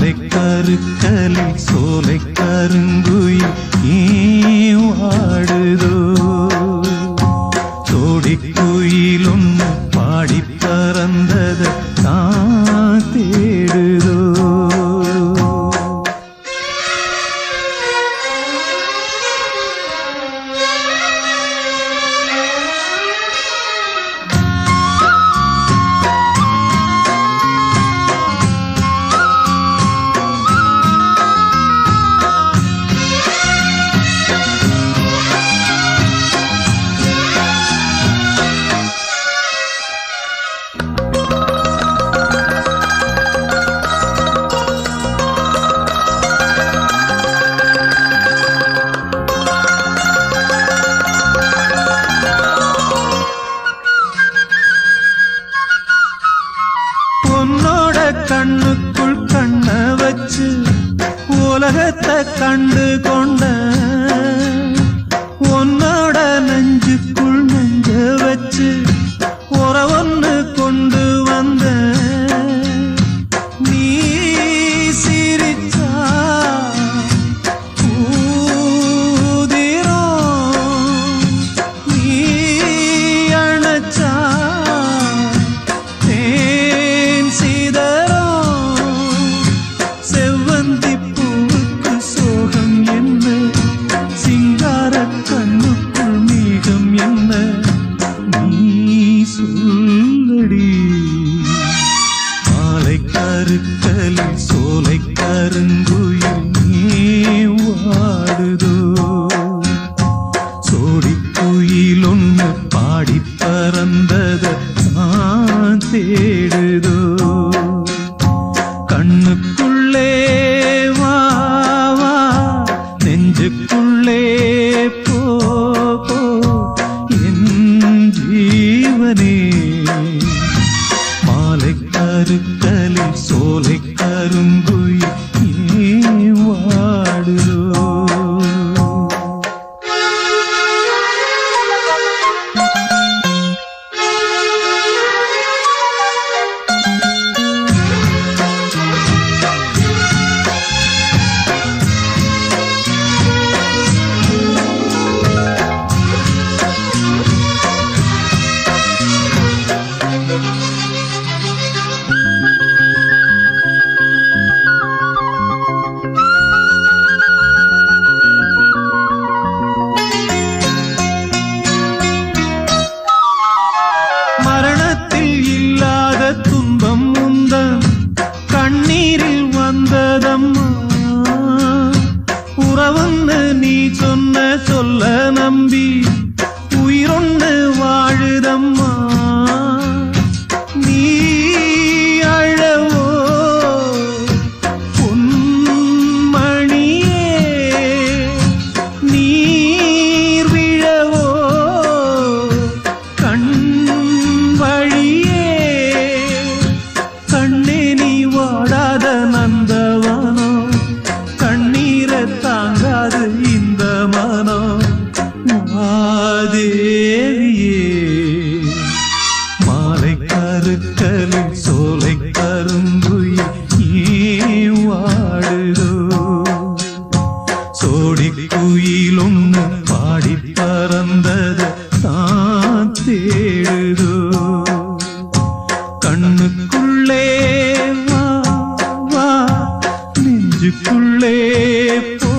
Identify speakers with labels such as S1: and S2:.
S1: மாலை கருக்கலில் சோலை கருங்குயில் ஏன் வாடுதோ தோடி குயில் ஒன்று பாடி பறந்தத தான் தேடுதோ கண்ணுக்குள் கண்ண வச்சு உலகத்தை கண்டு கொண்ட உன்னோட நெஞ்சுக்குள் நெஞ்ச வச்சு உறவொன்னு கொண்டு வந்த நீ சிரிச்சா ஊதிரும் நீ அணைச்சா கருக்கலில் சோலை கருங்குயில் ஏன் வாடுதோ சோடி குயில் ஒன்று பாடி பறந்தத நான் தேடுதோ கண்ணுக்குள்ளே வா வா நெஞ்சுக்குள்ளே போ போ என் ஜீவனே மாலை கருக்கலில் சோலை கருங்குயில் ஏன் வாடுதோ துன்பம் உந்தன் கண்ணீரில் வந்ததம்மா உறவுன்னு நீ சொன்ன சொல்ல நம்பி உயிரொன்னு வாழுதம்மா நீ அழவோ பொன்மணியே நீர் விழவோ கண் வழியே கண்ணே நீ வாடாத நந்தவனோ கண்ணீரை தாங்காது இந்த மனோ தேவியே மாலை கருக்கலில் சோலை கருங்குயில் ஏன் வாடுதோ சோடி குயில் ஒன்று பாடி பறந்தத தான் தேடுதோ கண்ணுக்குள்ளே வா வா நெஞ்சுக்குள்ளே போ